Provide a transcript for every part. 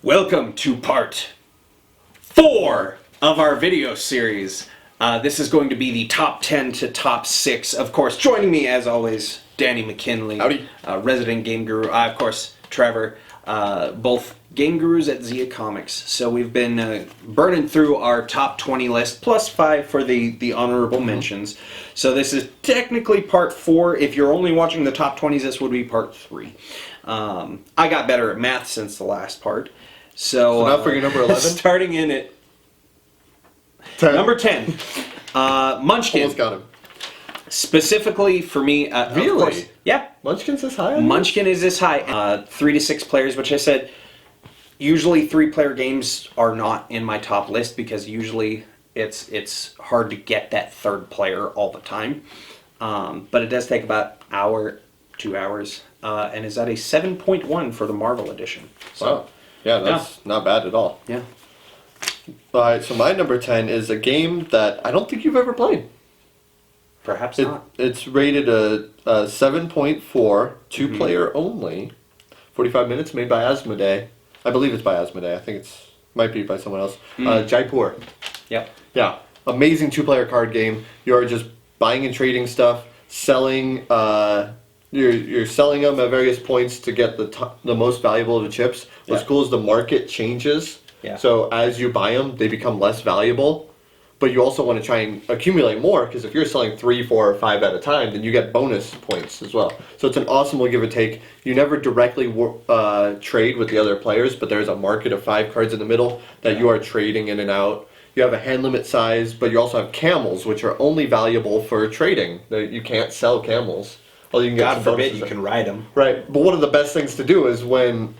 Welcome to part 4 of our video series. This is going to be the top 10 to top 6. Of course, joining me as always, Danny McKinley. Howdy. Resident game guru. Of course, Trevor. Both game gurus at Zia Comics. So we've been burning through our top 20 list, plus 5 for the honorable mentions. So this is technically part 4. If you're only watching the top 20s, this would be part 3. I got better at math since the last part. So now for your number 11? Starting in at 10. number 10. Munchkin. Almost got him. Specifically for me, Really? Of course, yeah. Munchkin's this high? Munchkin is this high. 3 to 6 players, which I said, usually 3-player games are not in my top list because usually it's hard to get that third player all the time. But it does take about an hour, 2 hours, and is at a 7.1 for the Marvel edition. So, Wow. Yeah, that's not bad at all. yeah. Alright, so my number 10 is a game that I don't think you've ever played. Perhaps not. It's rated a 7.4, 2-player only, 45 minutes, made by Asmodee. I believe it's by Asmodee. I think it's might be by someone else. Jaipur. Yep. Yeah, amazing 2-player card game. You're just buying and trading stuff, selling. You're selling them at various points to get the most valuable of the chips. What's cool is the market changes. Yeah. So as you buy them, they become less valuable. But you also want to try and accumulate more, because if you're selling 3, 4, or 5 at a time, then you get bonus points as well. So it's an awesome little give and take. You never directly trade with the other players, but there's a market of 5 cards in the middle that you are trading in and out. You have a hand limit size, but you also have camels, which are only valuable for trading. You can't sell camels. Well, you can get God some forbid bonuses. you can ride them. Right, but one of the best things to do is when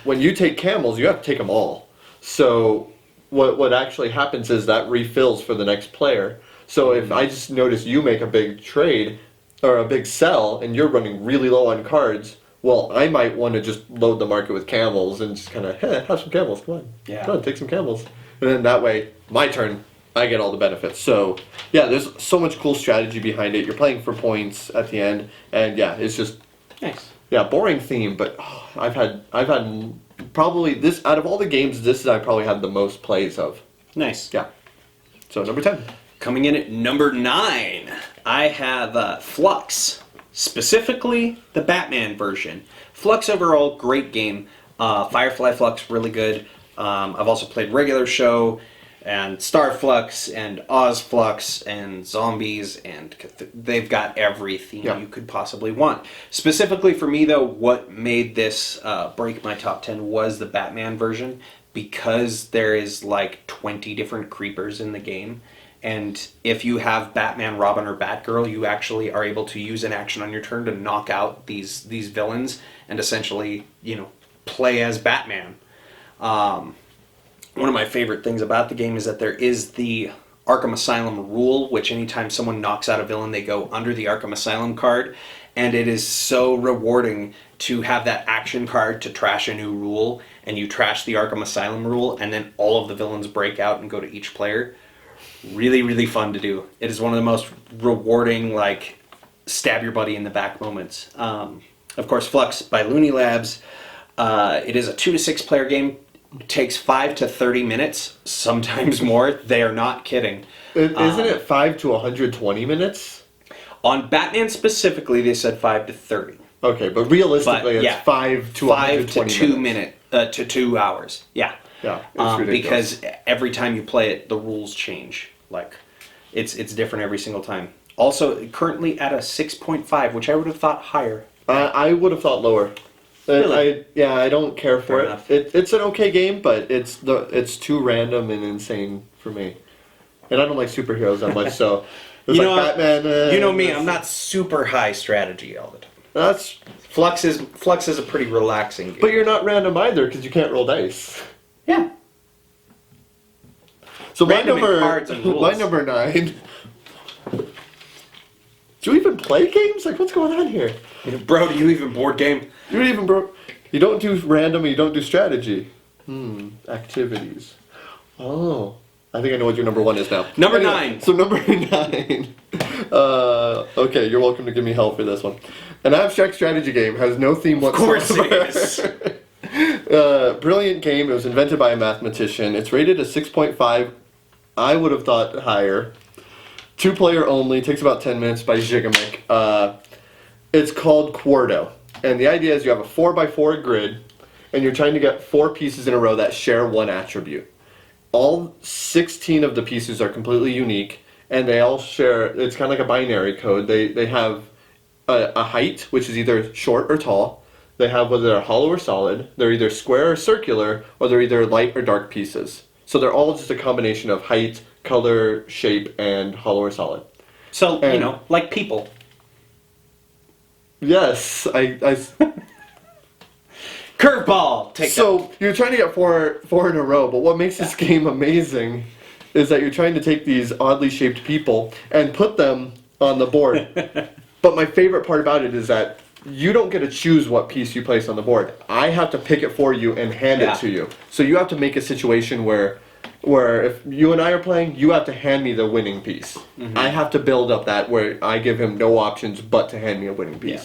you take camels, you have to take them all. So what actually happens is that refills for the next player. So if I just notice you make a big trade or a big sell and you're running really low on cards, well, I might want to just load the market with camels and just kind of, hey, have some camels, come on. Yeah. Come on, take some camels. And then that way, my turn, I get all the benefits. So, yeah, there's so much cool strategy behind it. You're playing for points at the end, and yeah, it's just Nice. yeah, boring theme. But I've had probably this out of all the games, this is I probably had the most plays of. Nice. Yeah. So number 10. Coming in at number 9, I have Flux. Specifically, the Batman version. Flux overall, great game. Firefly Flux, really good. I've also played Regular Show, and Star Flux, and Oz Flux, and Zombies, and they've got every theme you could possibly want. Specifically for me, though, what made this break my top 10 was the Batman version, because there is like 20 different creepers in the game. And if you have Batman, Robin, or Batgirl, you actually are able to use an action on your turn to knock out these villains and essentially, play as Batman. One of my favorite things about the game is that there is the Arkham Asylum rule, which anytime someone knocks out a villain, they go under the Arkham Asylum card. And it is so rewarding to have that action card to trash a new rule, and you trash the Arkham Asylum rule, and then all of the villains break out and go to each player. Really, really fun to do. It is one of the most rewarding, stab your buddy in the back moments. Of course, Flux by Looney Labs. It is a 2 to 6 player game. It takes 5 to 30 minutes, sometimes more. They are not kidding. Isn't it 5 to 120 minutes? On Batman specifically, they said 5 to 30. Okay, but realistically, it's 5 to 120 to 2 hours. Yeah. Yeah, it's ridiculous. Because every time you play it, the rules change. It's different every single time. Also, currently at a 6.5, which I would have thought higher. I would have thought lower. Really? I don't care for Fair it. It's an okay game, but it's too random and insane for me. And I don't like superheroes that much, so it's Batman. You know me, I'm not super high strategy all the time. Flux is a pretty relaxing game. But you're not random either, because you can't roll dice. Yeah. So Random in cards and rules. my number 9. Do you even play games? What's going on here? Bro, do you even board game? You don't do random and you don't do strategy. Activities. Oh. I think I know what your number 1 is now. Number 9. So number 9. Okay, you're welcome to give me hell for this one. An abstract strategy game has no theme whatsoever. Of course it is. Brilliant game. It was invented by a mathematician. It's rated a 6.5. I would have thought higher. 2-player only. Takes about 10 minutes by Gigamic. It's called Cuarto. And the idea is you have a 4x4 grid, and you're trying to get 4 pieces in a row that share one attribute. All 16 of the pieces are completely unique, and they all share, it's kind of like a binary code. They have a height, which is either short or tall. They have whether they're hollow or solid. They're either square or circular, or they're either light or dark pieces. So they're all just a combination of height, color, shape, and hollow or solid. So, like people. Yes, Curveball! Take So you're trying to get four in a row, but what makes this game amazing is that you're trying to take these oddly shaped people and put them on the board. But my favorite part about it is that you don't get to choose what piece you place on the board. I have to pick it for you and hand it to you. So you have to make a situation where if you and I are playing, you have to hand me the winning piece. Mm-hmm. I have to build up that where I give him no options but to hand me a winning piece. Yeah.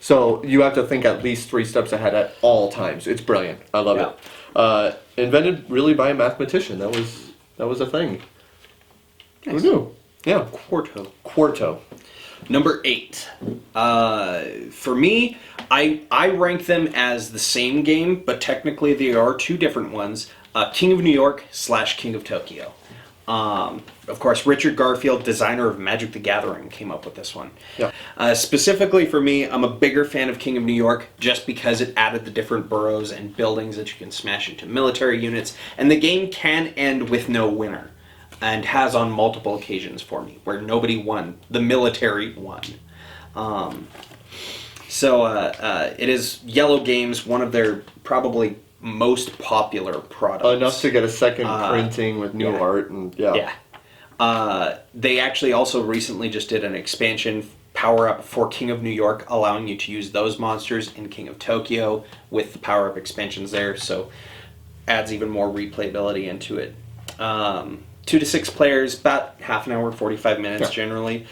So you have to think at least 3 steps ahead at all times. It's brilliant. I love it. Invented really by a mathematician. That was a thing. Nice. Who knew? Yeah. Cuarto. Number 8. For me, I rank them as the same game, but technically they are 2 different ones. King of New York / King of Tokyo. Of course, Richard Garfield, designer of Magic the Gathering, came up with this one. Yeah. Specifically for me, I'm a bigger fan of King of New York just because it added the different boroughs and buildings that you can smash into military units, and the game can end with no winner, and has on multiple occasions for me, where nobody won. The military won. It is Yellow Games, one of their probably most popular products. Enough to get a second printing with new art and they actually also recently just did an expansion power-up for King of New York, allowing you to use those monsters in King of Tokyo with the power-up expansions there, so adds even more replayability into it. 2 to 6 players, about half an hour, 45 minutes generally.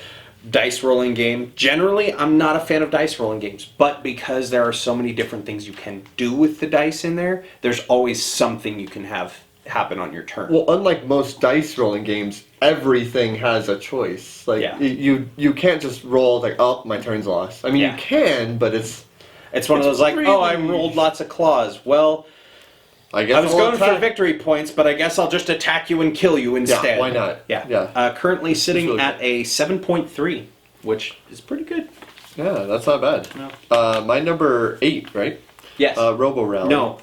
Dice rolling game. Generally, I'm not a fan of dice rolling games, but because there are so many different things you can do with the dice in there, there's always something you can have happen on your turn. Well, unlike most dice rolling games, everything has a choice. Like you can't just roll like, oh, my turn's lost. I mean, you can, but it's one of those like, oh, I rolled lots of claws. Well, I was going for victory points, but I guess I'll just attack you and kill you instead. Yeah, why not? Yeah. Currently sitting at a 7.3, which is pretty good. Yeah, that's not bad. No. My number 8, right? Yes. Robo Rally. No.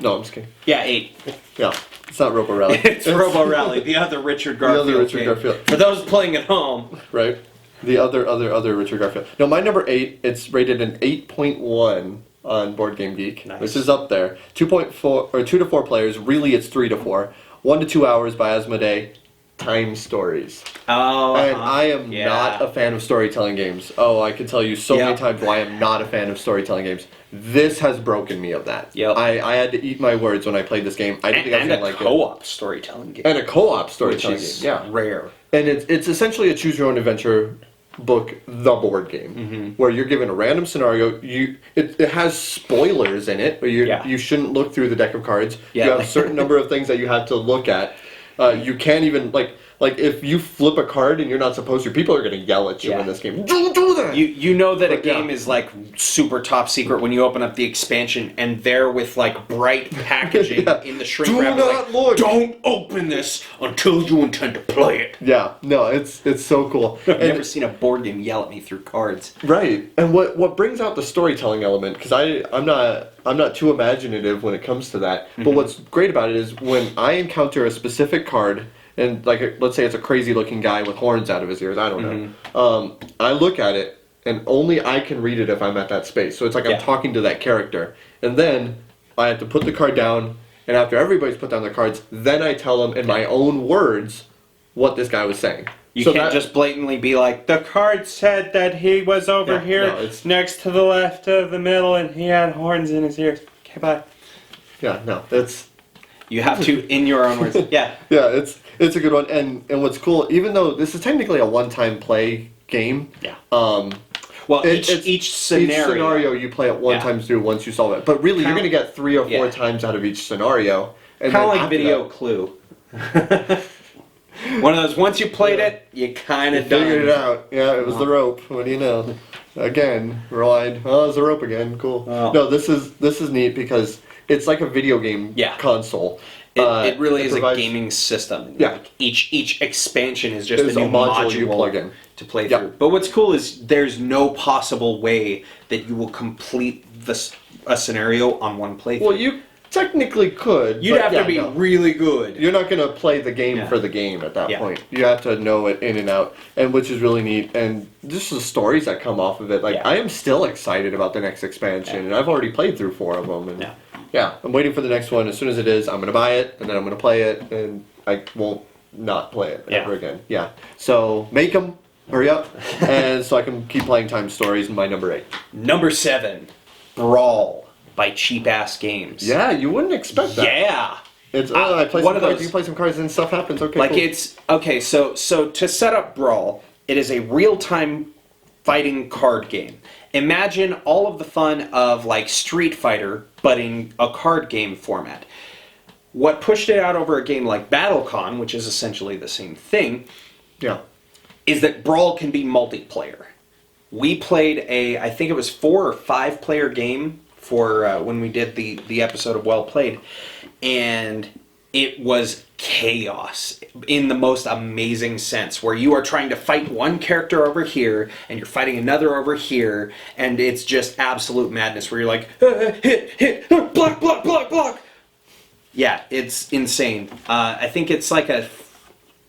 No, I'm just kidding. Yeah, 8. Yeah, it's not Robo Rally. It's Robo Rally, the other Richard Garfield game. For those playing at home. Right. The other Richard Garfield. No, my number 8, it's rated an 8.1 on Board Game Geek, which is up there. 2.4 or 2 to 4 players. Really, it's 3 to 4. 1 to 2 hours by Asmodee. Time stories. Oh, and I am not a fan of storytelling games. Oh, I can tell you so many times why I'm not a fan of storytelling games. This has broken me of that. Yep. I had to eat my words when I played this game. I didn't think I was gonna like it. And a co-op storytelling game. And a co-op storytelling game. Yeah, rare. And it's essentially a choose your own adventure book, the board game, where you're given a random scenario. It has spoilers in it, but you shouldn't look through the deck of cards. You have a certain number of things that you have to look at. You can't even like if you flip a card and you're not supposed to, people are going to yell at you in this game. Don't do that. You know that a game is like super top secret when you open up the expansion and they're with like bright packaging in the shrink wrap. Do not look. Don't open this until you intend to play it. Yeah, no, it's so cool. I've never seen a board game yell at me through cards. Right, and what brings out the storytelling element, because I'm not too imaginative when it comes to that. But what's great about it is when I encounter a specific card. And let's say it's a crazy looking guy with horns out of his ears. I don't know. I look at it, and only I can read it if I'm at that space. So it's like I'm talking to that character, and then I have to put the card down. And after everybody's put down their cards, then I tell them in my own words what this guy was saying. You can't just blatantly be like, the card said that he was over here next to the left of the middle, and he had horns in his ears. Okay, bye. Yeah, no, it's. You have to in your own words. Yeah. Yeah, it's a good one. And what's cool, even though this is technically a one-time play game. Yeah. Well, each scenario you play it one time through once you solve it. But really, you're going to get 3 or 4 times out of each scenario. Kind of like Video Clue. One of those, once you played it, you kind of figured it out. Yeah, it was the rope. What do you know? Again, relied. Oh, it's the rope again. Cool. Oh. No, this is neat because it's like a video game console. It really is a gaming system. Yeah. Like each expansion is just a new module you plug in to play through. But what's cool is there's no possible way that you will complete a scenario on one playthrough. Well, you technically could. You'd have to be really good. You're not going to play the game for the game at that point. You have to know it in and out, and which is really neat. And just the stories that come off of it. Like I am still excited about the next expansion, and I've already played through 4 of them. And I'm waiting for the next one. As soon as it is, I'm going to buy it, and then I'm going to play it, and I won't not play it ever again. Yeah. So make them. Hurry up, and so I can keep playing time stories in my number 8. Number 7, Brawl by Cheap Ass Games. Yeah, you wouldn't expect that. Yeah. It's I play some cards, you play some cards, and stuff happens. Okay. Like cool. it's okay. So to set up Brawl, it is a real-time fighting card game. Imagine all of the fun of like Street Fighter, but in a card game format. What pushed it out over a game like BattleCon, which is essentially the same thing, is that Brawl can be multiplayer. We played I think it was 4 or 5 player game for when we did the episode of Well Played, and it was chaos in the most amazing sense, where you are trying to fight one character over here and you're fighting another over here, and it's just absolute madness where you're like hit block block block block. Yeah, it's insane. I think it's like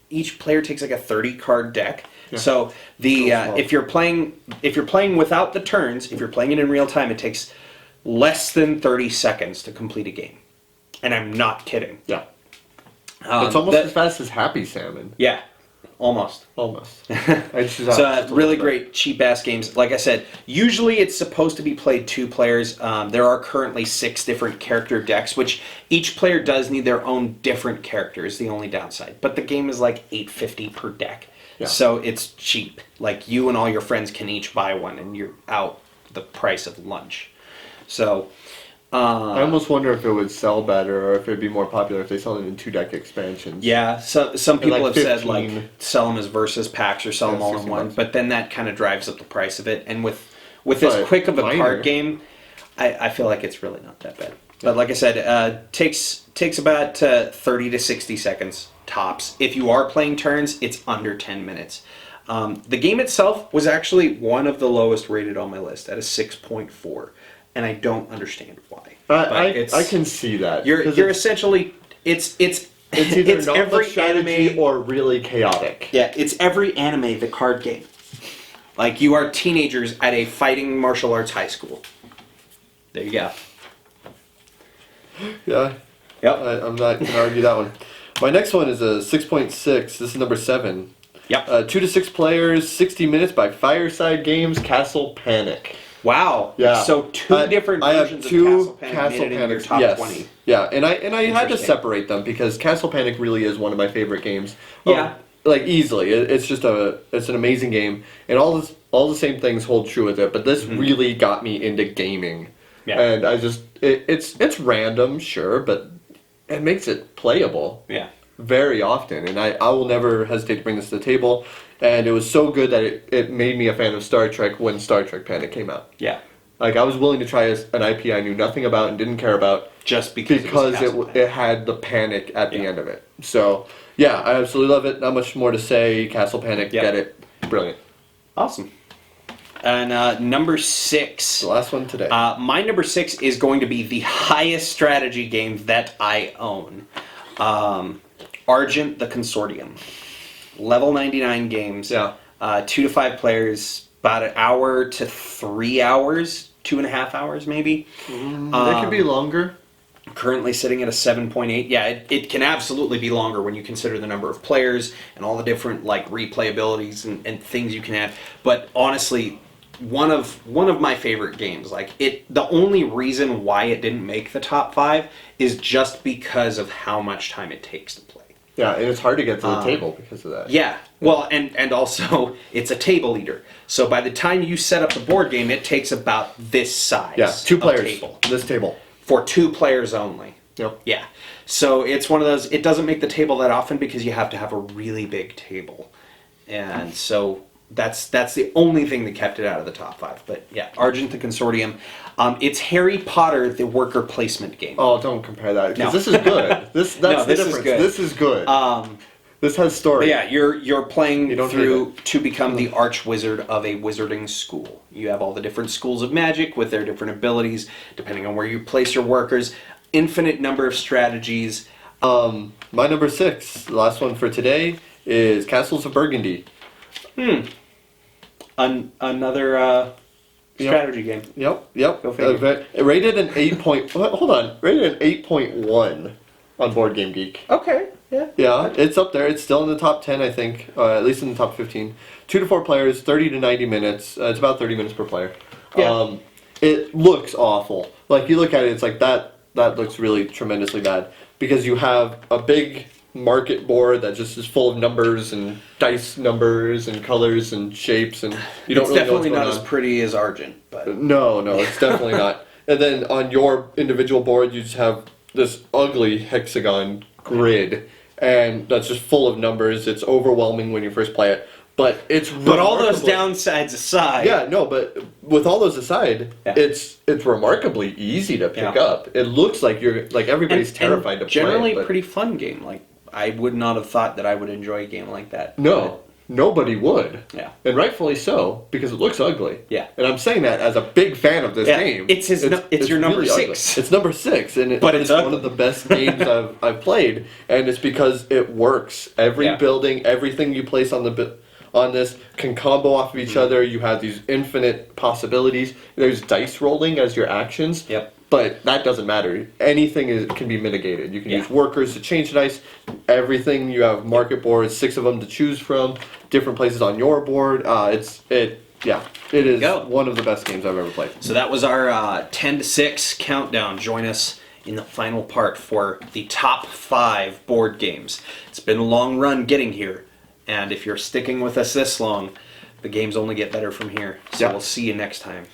each player takes like a 30 card deck. Yeah. So if you're playing without the turns, if you're playing it in real time, it takes less than 30 seconds to complete a game. And I'm not kidding. Yeah. It's almost as fast as Happy Salmon. Yeah. Almost. So really great cheap ass games. Like I said, usually it's supposed to be played 2 players. There are currently 6 different character decks, which each player does need their own different characters, the only downside. But the game is like $8.50 per deck. Yeah. So it's cheap. Like you and all your friends can each buy one and you're out the price of lunch. So I almost wonder if it would sell better or if it'd be more popular if they sell it in 2-deck expansions. Yeah, so some people have said like sell them as versus packs or sell them all in one, but then that kind of drives up the price of it. And with this quick of a card game, I feel like it's really not that bad. But like I said, takes about 30 to 60 seconds tops. If you are playing turns, it's under 10 minutes. The game itself was actually one of the lowest rated on my list at a 6.4. And I don't understand why. I can see that. You're essentially it's either not every strategy anime or really chaotic. Yeah, it's every anime the card game. Like you are teenagers at a fighting martial arts high school. There you go. Yeah. Yep. I'm not gonna argue that one. My next one is a 6.6. This is number 7. Yep. 2 to 6 players, 60 minutes by Fireside Games, Castle Panic. Wow. Yeah. So 2 different versions of Castle Panic made it in your top 20. Yeah, and I had to separate them because Castle Panic really is one of my favorite games. Yeah. Like easily, it's just it's an amazing game, and all the same things hold true with it. But this really got me into gaming. Yeah. And I just it's random, sure, but it makes it playable. Yeah. Very often, and I will never hesitate to bring this to the table. And it was so good that it made me a fan of Star Trek when Star Trek Panic came out. Yeah. Like, I was willing to try an IP I knew nothing about and didn't care about. Just because it had the panic at the end of it. So, yeah, I absolutely love it. Not much more to say. Castle Panic, get it. Brilliant. Awesome. And number 6. The last one today. My number 6 is going to be the highest strategy game that I own. Argent, the Consortium. Level 99 games. Yeah. 2 to 5 players, about an hour to 3 hours, 2.5 hours maybe. They could be longer. Currently sitting at a 7.8. Yeah, it can absolutely be longer when you consider the number of players and all the different like replayabilities and things you can add. But honestly, one of my favorite games. Like the only reason why it didn't make the top 5 is just because of how much time it takes to play. Yeah, and it's hard to get to the table because of that. Yeah. Well, and also it's a table eater. So by the time you set up the board game, it takes about this size. Yeah, 2 players. Table This table. for 2 players only. Yep. Yeah. So it's one of those. It doesn't make the table that often because you have to have a really big table, and so that's the only thing that kept it out of the top 5. But yeah, Argent the Consortium. It's Harry Potter the worker placement game. Oh, don't compare that because No. this is good. That's No, the this is difference. good. This is good. This has story. But yeah, you're playing You don't through need to become the arch wizard of a wizarding school. You have all the different schools of magic with their different abilities, depending on where you place your workers. Infinite number of strategies. My number 6, the last one for today, is Castles of Burgundy. Another strategy game. Yep. Go figure. Rated an 8 point. Hold on. Rated an 8.1 on Board Game Geek. Okay. Yeah. Yeah, it's up there. It's still in the top 10, I think. At least in the top 15. 2 to 4 players, 30 to 90 minutes. It's about 30 minutes per player. Yeah. It looks awful. Like, you look at it, it's like that looks really tremendously bad. Because you have a big market board that just is full of numbers and dice numbers and colors and shapes, and you don't It's really know definitely what's not going as on. pretty as Argent, but No, it's definitely not. And then on your individual board, you just have this ugly hexagon grid, and that's just full of numbers. It's overwhelming when you first play it, but it's but all those remarkably- downsides aside, Yeah, no, but with all those aside, Yeah. it's remarkably easy to pick Yeah. up. It looks like everybody's terrified to play. Generally, it, but pretty fun game. Like I would not have thought that I would enjoy a game like that. no, nobody would. Yeah. And rightfully so, because it looks ugly. Yeah. And I'm saying that as a big fan of this Yeah, game. it's your number really ugly. 6. It's number 6, and But it's it's one ugly. of the best games I've played, and it's because it works. Every Yeah. building, everything you place on on this can combo off of each Mm-hmm. other. You have these infinite possibilities. There's dice rolling as your actions. Yep. But that doesn't matter. Anything can be mitigated. You can Yeah. use workers to change dice. Everything, you have market boards, 6 of them to choose from, different places on your board. It is go. one of the best games I've ever played. So that was our 10 to 6 countdown. Join us in the final part for the top 5 board games. It's been a long run getting here, and if you're sticking with us this long, the games only get better from here. So Yeah. we'll see you next time.